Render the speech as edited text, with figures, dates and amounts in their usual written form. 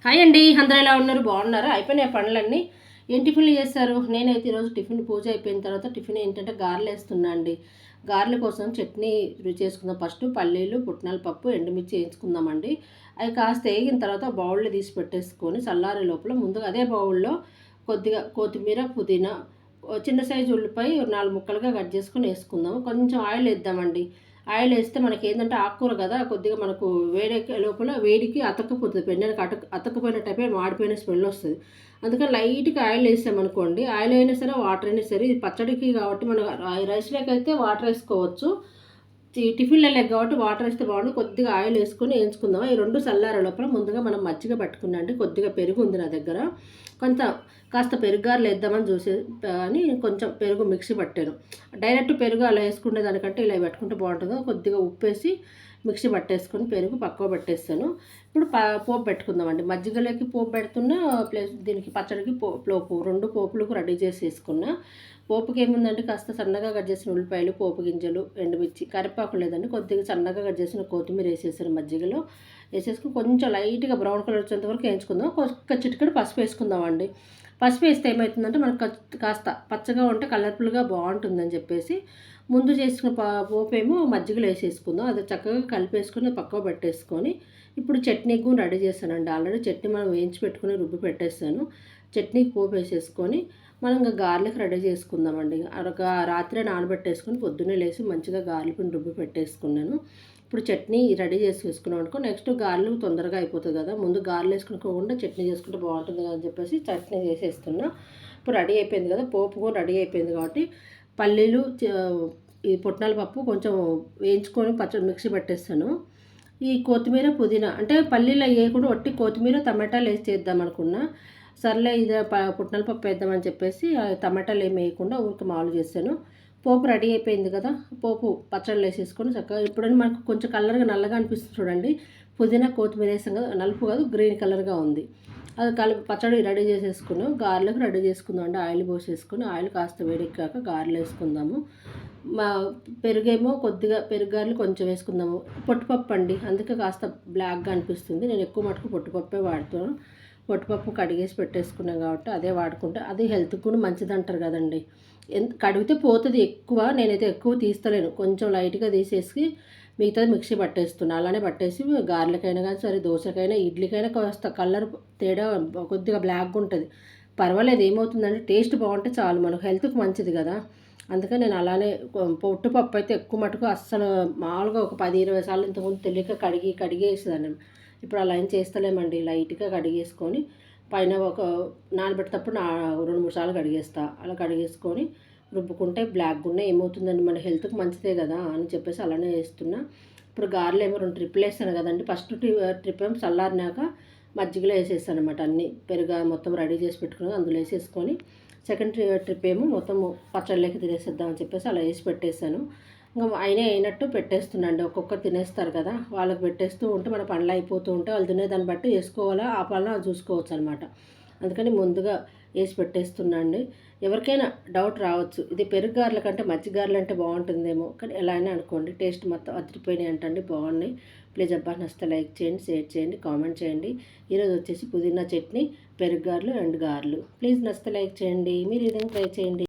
Hi అండి, అందరూ ఎలా ఉన్నారు? బాగున్నారా? అయిపోయినాయి పనులన్నీ. ఏం టిఫిన్లు చేస్తారు? నేనైతే ఈరోజు టిఫిన్ పూజ అయిపోయిన తర్వాత టిఫిన్ ఏంటంటే గారెలు వేస్తున్నా అండి. గారెల కోసం చట్నీ రుచి చేసుకుందాం. ఫస్ట్ పల్లీలు, పుట్నాల పప్పు, ఎండుమిర్చి వేయించుకుందామండి. అవి కాస్త వేగిన తర్వాత బౌల్లో తీసి పెట్టేసుకొని చల్లారే లోపల ముందుగా అదే బౌల్లో కొద్దిగా కొత్తిమీర, పుదీనా, చిన్న సైజు ఉల్లిపాయ 4 ముక్కలుగా కట్ చేసుకొని వేసుకుందాము. కొంచెం ఆయిల్ వేద్దామండి. ఆయిల్ వేస్తే మనకి ఏంటంటే ఆకుకూర కదా, కొద్దిగా మనకు వేడెక్కే లోపల వేడికి అతక్కపోతుంది. పెండడానికి అతక్కపోయినట్టు అయిపోయి మాడిపోయిన స్మెల్ వస్తుంది. అందుకని లైట్గా ఆయిల్ వేసామనుకోండి, ఆయిల్ అయినా సరే వాటర్ అయినా సరే, ఇది పచ్చడికి కాబట్టి మనం రైస్లోకి అయితే వాటర్ వేసుకోవచ్చు, టిఫిన్లలోకి కాబట్టి వాటర్ వేస్తే బాగుంటుంది. కొద్దిగా ఆయిల్ వేసుకొని వేయించుకుందాం. ఈ రెండు చల్లారే లోపల ముందుగా మనం మజ్జిగ పట్టుకున్నాం అండి. కొద్దిగా పెరుగు ఉంది నా దగ్గర, కొంత కాస్త పెరుగారులు వేద్దామని చూసే అని కొంచెం పెరుగు మిక్సీ పట్టాను. డైరెక్ట్ పెరుగు అలా వేసుకునే దానికంటే ఇలా పెట్టుకుంటే బాగుంటుందో. కొద్దిగా ఉప్పు వేసి మిక్సీ పట్టేసుకొని పెరుగు పక్కకు పెట్టేస్తాను. ఇప్పుడు పోపు పెట్టుకుందామండి. మజ్జిగలోకి పోపు పెడుతున్నా, ప్లస్ దీనికి పచ్చడికి పోపు, రెండు పోపులకు రెడీ చేసి వేసుకున్నా. పోపుకి ఏముందంటే కాస్త సన్నగా కట్ చేసిన ఉల్లిపాయలు, పోపు గింజలు, ఎండుమిర్చి, కరివేపాకు లేదండి, కొద్దిగా సన్నగా కట్ చేసిన కొత్తిమీర వేసేసాను. మజ్జిగలో వేసేసుకుని కొంచెం లైట్గా బ్రౌన్ కలర్ వచ్చేంత వరకు వేయించుకుందాం. ఒక చిటికెడు పసుపు వేసుకుందామండి. పసుపు వేస్తే ఏమవుతుందంటే మనకు కాస్త పచ్చగా ఉంటే కలర్ఫుల్గా బాగుంటుందని చెప్పేసి ముందు చేసుకున్న పోపేమో మజ్జిగలో వేసేసుకుందాం. అది చక్కగా కలిపేసుకొని పక్కకు పెట్టేసుకొని ఇప్పుడు చట్నీకి రెడీ చేశానండి. ఆల్రెడీ చట్నీ మనం వేయించి పెట్టుకుని రుబ్బి పెట్టేస్తాను. చట్నీకి పోపు వేసేసుకొని మనం ఇంకా గార్లిక్ రెడీ చేసుకుందామండి. రాత్రే నానబెట్టేసుకొని పొద్దున్నే లేసి మంచిగా గార్లిక్ రుబ్బి పెట్టేసుకున్నాను. ఇప్పుడు చట్నీ రెడీ చేసి వేసుకున్నాం అనుకో, నెక్స్ట్ గారెలు తొందరగా అయిపోతుంది కదా. ముందు గారెలు వేసుకునుకోకుండా చట్నీ చేసుకుంటే బాగుంటుంది కదా అని చెప్పేసి చట్నీ చేసేస్తున్నా. ఇప్పుడు రెడీ అయిపోయింది కదా, పోపు కూడా రెడీ అయిపోయింది కాబట్టి పల్లీలు, ఈ పుట్నాల పప్పు కొంచెం వేయించుకొని పచ్చడి మిక్సీ పెట్టేస్తాను. ఈ కొత్తిమీర, పుదీనా అంటే పల్లీలు వేయకుండా ఒట్టి కొత్తిమీర, టమాటాలు వేసి చేద్దాం అనుకున్నా. సర్లే ఇది పుట్నాల పప్పు వేద్దామని చెప్పేసి టమాటాలు ఏమి వేయకుండా ఊరికి మామూలు చేశాను. పోపు రెడీ అయిపోయింది కదా, పోపు పచ్చళ్ళు వేసేసుకొని చక్కగా ఇప్పుడని మనకు కొంచెం కలర్గా నల్లగా అనిపిస్తుంది చూడండి. పుదీనా, కొత్తిమీర వేసాం కదా, నలుపు కాదు గ్రీన్ కలర్గా ఉంది. అది పచ్చడి రెడీ చేసేసుకున్నాం. గారెలకు రెడీ చేసుకుందాం అండి. ఆయిల్ పోసేసుకొని ఆయిల్ కాస్త వేడెక్కాక గారెలు వేసుకుందాము. మా పెరుగేమో కొద్దిగా పెరుగారెలు కొంచెం వేసుకుందాము. పొట్టుపప్పు అండి, అందుకే కాస్త బ్లాక్గా అనిపిస్తుంది. నేను ఎక్కువ మటుకు పొట్టుపప్పే వాడుతాను. పొట్టుపప్పు కడిగేసి పెట్టేసుకున్నాం కాబట్టి అదే వాడుకుంటే అది హెల్త్కి కూడా మంచిది అంటారు కదండి. కడిగితే పోతుంది ఎక్కువ, నేనైతే ఎక్కువ తీస్తలేను, కొంచెం లైట్గా తీసేసి మిగతాది మిక్సీ పట్టేస్తున్నాను. అలానే పట్టేసి గారెలకైనా కానీ సరే, దోశకైనా, ఇడ్లీకైనా కాస్త కలర్ తేడా కొద్దిగా బ్లాక్గా ఉంటుంది, పర్వాలేదు. ఏమవుతుందంటే టేస్ట్ బాగుంటే చాలు, మనకు హెల్త్కి మంచిది కదా. అందుకని నేను అలానే పొట్టుపప్పు అయితే ఎక్కువ మటుకు అస్సలు మామూలుగా ఒక 10-20 సార్లు ఇంతకుముందు తెలియక కడిగేసేదాన్ని. ఇప్పుడు అలా ఏం చేస్తలేమండి. లైట్గా కడిగేసుకొని పైన ఒక నానబెట్టేటప్పుడు 2-3 సార్లు కడిగేస్తా. అలా కడిగేసుకొని రుబ్బుకుంటే బ్లాక్గా ఉన్నాయి. ఏమవుతుందండి, మన హెల్త్కి మంచిదే కదా అని చెప్పేసి అలానే వేస్తున్నా. ఇప్పుడు గారెలు ఏమో 2 ట్రిప్పులు వేస్తాను కదండి. ఫస్ట్ ట్రిప్ ఏమో చల్లారినాక మజ్జిగలో వేసేస్తాను అనమాట. అన్నీ పెరుగు మొత్తం రెడీ చేసి పెట్టుకుని అందులో వేసేసుకొని సెకండ్ ట్రిప్ ఏమో మొత్తం పచ్చళ్ళకి తినేసేద్దామని చెప్పేసి అలా వేసి పెట్టేశాను. ఇంకా అయినట్టు పెట్టేస్తున్నాండి. ఒక్కొక్కరు తినేస్తారు కదా, వాళ్ళకి పెట్టేస్తూ ఉంటే మన పనులు అయిపోతూ ఉంటే వాళ్ళు తినేదాన్ని బట్టి వేసుకోవాలా ఆపాలన్నా అది చూసుకోవచ్చు అనమాట. అందుకని ముందుగా వేసి పెట్టేస్తున్నా అండి. ఎవరికైనా డౌట్ రావచ్చు, ఇది పెరుగు గారెల కంటే మజ్జిగ గారెలు అంటే బాగుంటుందేమో, కానీ ఎలా అయినా అనుకోండి, టేస్ట్ మొత్తం అదిరిపోయినాయి అంటండి, బాగున్నాయి. ప్లీజ్ అబ్బా నచ్చితే లైక్ చేయండి, షేర్ చేయండి, కామెంట్ చేయండి. ఈరోజు వచ్చేసి పుదీనా చట్నీ, పెరుగు గారెలు అండ్ గారెలు. ప్లీజ్ నచ్చితే లైక్ చేయండి, మీరు ఈ విధంగా ట్రై చేయండి.